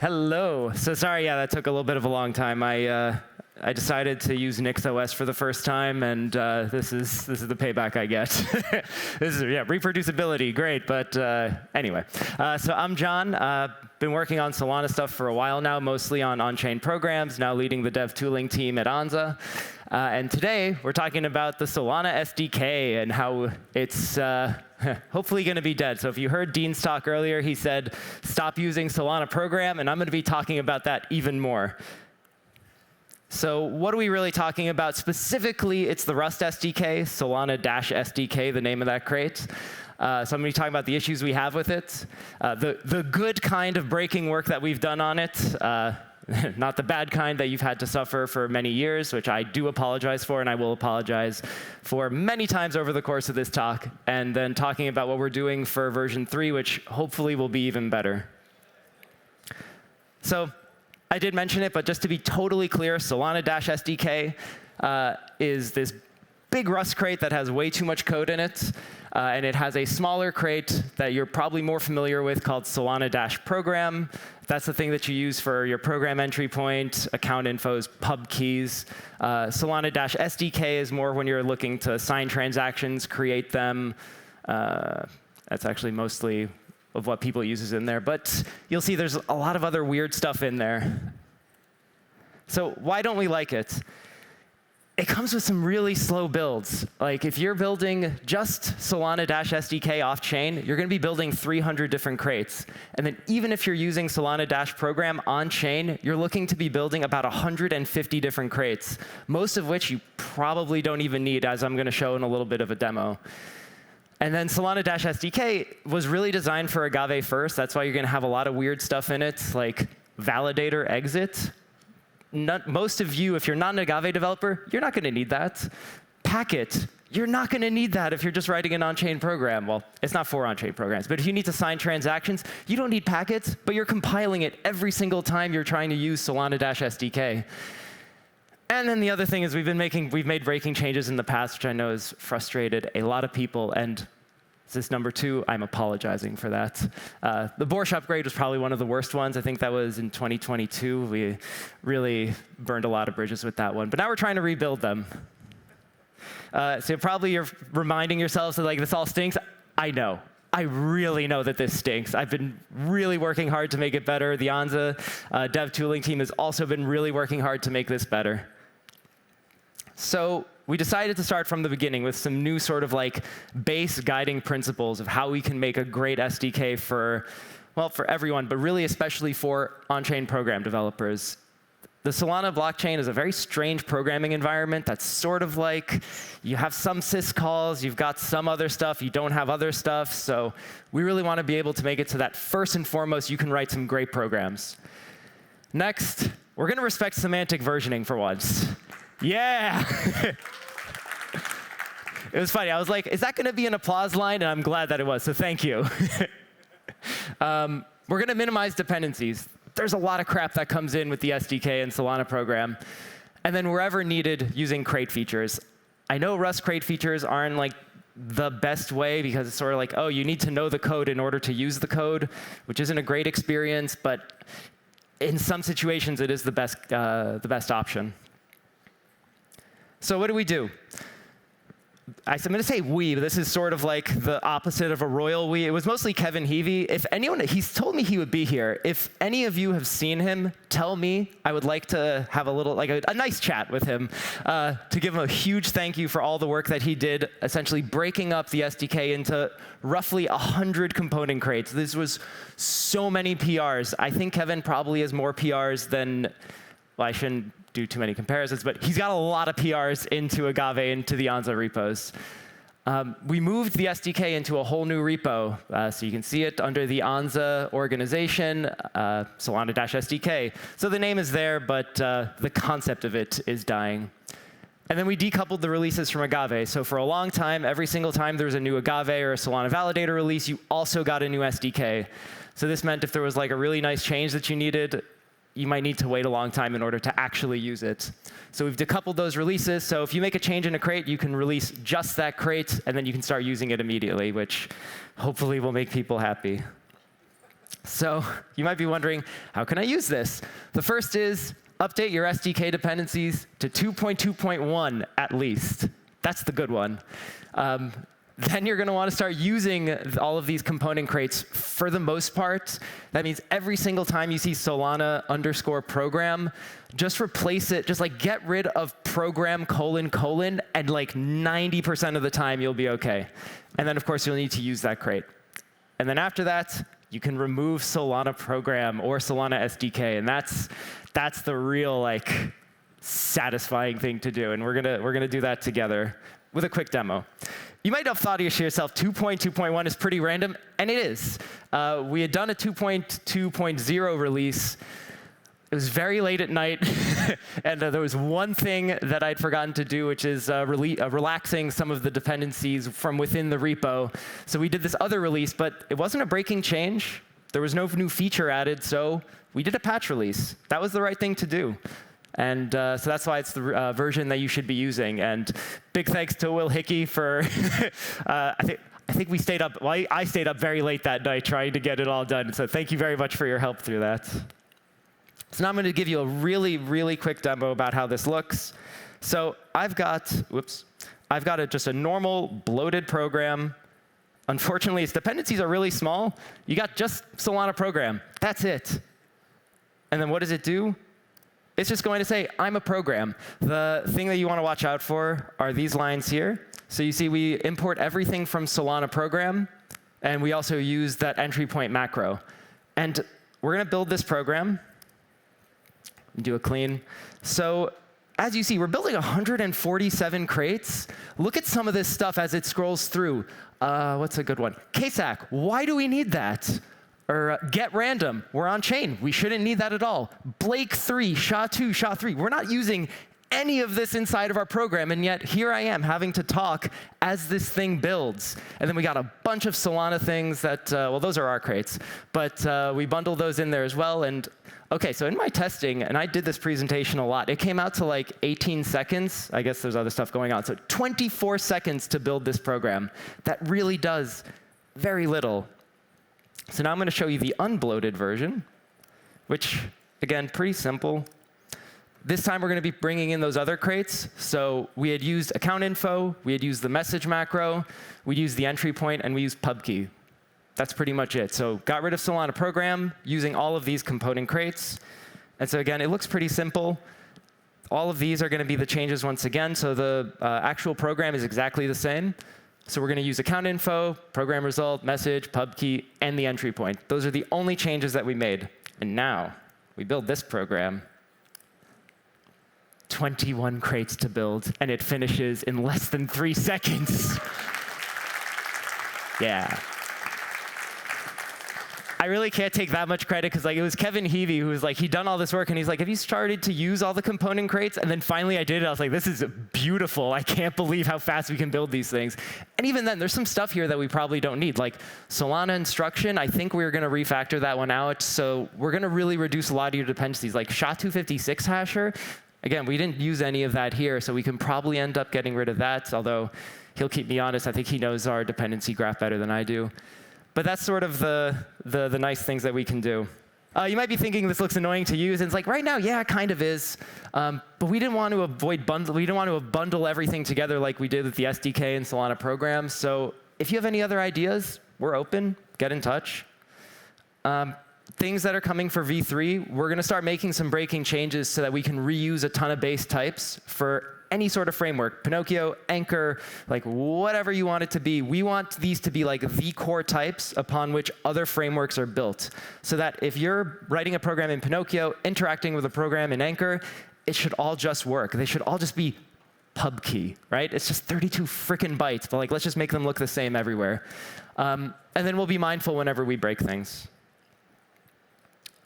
Hello. So sorry, yeah, that took a little bit of a long time. I decided to use NixOS for the first time, and this is the payback I get. This is reproducibility, great. But anyway, so I'm Jon. Been working on Solana stuff for a while now, mostly on on-chain programs. Now leading the dev tooling team at Anza. And today we're talking about the Solana SDK and how it's hopefully going to be dead. So if you heard Dean's talk earlier, he said, stop using Solana program, and I'm going to be talking about that even more. So what are we really talking about? Specifically, it's the Rust SDK, Solana-SDK, the name of that crate. So I'm going to be talking about the issues we have with it, the good kind of breaking work that we've done on it, not the bad kind that you've had to suffer for many years, which I do apologize for, and I will apologize for many times over the course of this talk, and then talking about what we're doing for version 3, which hopefully will be even better. So I did mention it, but just to be totally clear, Solana-SDK is this big Rust crate that has way too much code in it. And it has a smaller crate that you're probably more familiar with called Solana-program. That's the thing that you use for your program entry point, account infos, pub keys. Solana-SDK is more when you're looking to sign transactions, create them. That's actually mostly of what people uses in there. But you'll see there's a lot of other weird stuff in there. So why don't we like it? It comes with some really slow builds. Like if you're building just Solana-SDK off-chain, you're going to be building 300 different crates. And then even if you're using Solana-program on-chain, you're looking to be building about 150 different crates, most of which you probably don't even need, as I'm going to show in a little bit of a demo. And then Solana-SDK was really designed for Agave first. That's why you're going to have a lot of weird stuff in it, like validator exit. Most of you, if you're not an Agave developer, you're not going to need that. Packet, you're not going to need that if you're just writing an on-chain program. Well, it's not for on-chain programs, but if you need to sign transactions, you don't need packets, but you're compiling it every single time you're trying to use Solana-SDK. And then the other thing is we've made breaking changes in the past, which I know has frustrated a lot of people. And this is number 2. I'm apologizing for that. The Borscht upgrade was probably one of the worst ones. I think that was in 2022. We really burned a lot of bridges with that one. But now we're trying to rebuild them. So probably you're reminding yourselves that like this all stinks. I know. I really know that this stinks. I've been really working hard to make it better. The Anza dev tooling team has also been really working hard to make this better. So we decided to start from the beginning with some new sort of like base guiding principles of how we can make a great SDK for, well, for everyone, but really especially for on-chain program developers. The Solana blockchain is a very strange programming environment that's sort of like you have some syscalls, you've got some other stuff, you don't have other stuff. So we really want to be able to make it so that first and foremost, you can write some great programs. Next, we're going to respect semantic versioning for once. Yeah. It was funny. I was like, is that going to be an applause line? And I'm glad that it was, so thank you. We're going to minimize dependencies. There's a lot of crap that comes in with the SDK and Solana program. And then wherever needed, using crate features. I know Rust crate features aren't like the best way because it's sort of like, oh, you need to know the code in order to use the code, which isn't a great experience. But in some situations, it is the best option. So what do we do? I'm going to say we, but this is sort of like the opposite of a royal we. It was mostly Kevin Heavey. If anyone, he's told me he would be here. If any of you have seen him, tell me. I would like to have a little, like a nice chat with him to give him a huge thank you for all the work that he did, essentially breaking up the SDK into roughly 100 component crates. This was so many PRs. I think Kevin probably has more PRs than, well, I shouldn't do too many comparisons, but he's got a lot of PRs into Agave, into the Anza repos. We moved the SDK into a whole new repo, so you can see it under the Anza organization, Solana-SDK. So the name is there, but the concept of it is dying. And then we decoupled the releases from Agave. So for a long time, every single time there was a new Agave or a Solana validator release, you also got a new SDK. So this meant if there was like a really nice change that you needed, you might need to wait a long time in order to actually use it. So we've decoupled those releases. So if you make a change in a crate, you can release just that crate, and then you can start using it immediately, which hopefully will make people happy. So you might be wondering, how can I use this? The first is update your SDK dependencies to 2.2.1 at least. That's the good one. Then you're going to want to start using all of these component crates for the most part. That means every single time you see Solana _program, just replace it. Just like get rid of program : and like 90% of the time you'll be OK. And then, of course, you'll need to use that crate. And then after that, you can remove Solana program or Solana SDK. And that's the real like satisfying thing to do. And we're gonna do that together with a quick demo. You might have thought to yourself, 2.2.1 is pretty random, and it is. We had done a 2.2.0 release. It was very late at night, and there was one thing that I'd forgotten to do, which is relaxing some of the dependencies from within the repo. So we did this other release, but it wasn't a breaking change. There was no new feature added, so we did a patch release. That was the right thing to do. And so that's why it's the version that you should be using. And big thanks to Will Hickey for, I think we stayed up, well, I stayed up very late that night trying to get it all done. So thank you very much for your help through that. So now I'm going to give you a really, really quick demo about how this looks. So I've got just a normal bloated program. Unfortunately, its dependencies are really small. You got just Solana program. That's it. And then what does it do? It's just going to say, I'm a program. The thing that you want to watch out for are these lines here. So you see we import everything from Solana program, and we also use that entry point macro. And we're going to build this program. Do a clean. So as you see, we're building 147 crates. Look at some of this stuff as it scrolls through. What's a good one? KSAC, why do we need that? Or get random, we're on chain. We shouldn't need that at all. Blake 3, SHA-2, SHA-3. We're not using any of this inside of our program, and yet here I am having to talk as this thing builds. And then we got a bunch of Solana things that, well, those are our crates, but we bundle those in there as well. And OK, so in my testing, and I did this presentation a lot, it came out to like 18 seconds. I guess there's other stuff going on. So 24 seconds to build this program. That really does very little. So now I'm going to show you the unbloated version, which, again, pretty simple. This time, we're going to be bringing in those other crates. So we had used account info. We had used the message macro. We used the entry point, and we used pub key. That's pretty much it. So got rid of Solana program using all of these component crates. And so again, it looks pretty simple. All of these are going to be the changes once again. So the actual program is exactly the same. So we're going to use account info, program result, message, pub key, and the entry point. Those are the only changes that we made. And now we build this program. 21 crates to build, and it finishes in less than 3 seconds. Yeah. I really can't take that much credit, because like, it was Kevin Heavey who was like, he'd done all this work, and he's like, have you started to use all the component crates? And then finally I did it. I was like, this is beautiful. I can't believe how fast we can build these things. And even then, there's some stuff here that we probably don't need. Like Solana instruction, I think we're going to refactor that one out. So we're going to really reduce a lot of your dependencies. Like SHA-256 hasher, again, we didn't use any of that here, so we can probably end up getting rid of that. Although he'll keep me honest, I think he knows our dependency graph better than I do. But that's sort of the nice things that we can do. You might be thinking this looks annoying to use, and it's like right now, yeah, it kind of is. But we didn't want to avoid bundle. We didn't want to bundle everything together like we did with the SDK and Solana programs. So if you have any other ideas, we're open. Get in touch. Things that are coming for V3, we're going to start making some breaking changes so that we can reuse a ton of base types for any sort of framework, Pinocchio, Anchor, like whatever you want it to be. We want these to be like the core types upon which other frameworks are built. So that if you're writing a program in Pinocchio, interacting with a program in Anchor, it should all just work. They should all just be pub key, right? It's just 32 frickin' bytes, but like let's just make them look the same everywhere. And then we'll be mindful whenever we break things.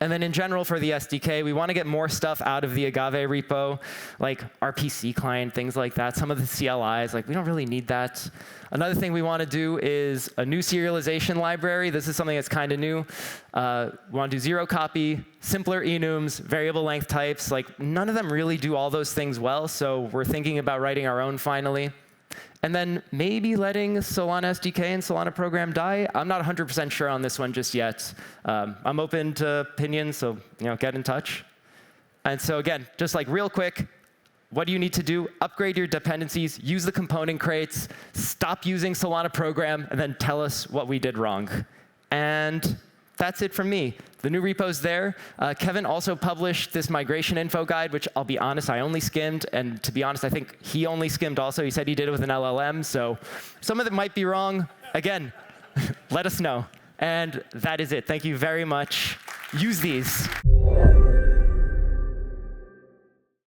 And then in general for the SDK, we want to get more stuff out of the Agave repo, like RPC client, things like that. Some of the CLIs, like we don't really need that. Another thing we want to do is a new serialization library. This is something that's kind of new. We want to do zero copy, simpler enums, variable length types. Like none of them really do all those things well, so we're thinking about writing our own finally. and then maybe letting Solana SDK and Solana program die. I'm not 100% sure on this one just yet. I'm open to opinions, so get in touch. And so again, just like real quick, what do you need to do? Upgrade your dependencies, use the component crates, stop using Solana program, and then tell us what we did wrong. And that's it from me. The new repo's there. Kevin also published this migration info guide, which I'll be honest, I only skimmed. And to be honest, I think he only skimmed also. He said he did it with an LLM. So some of it might be wrong. Again, let us know. And that is it. Thank you very much. Use these.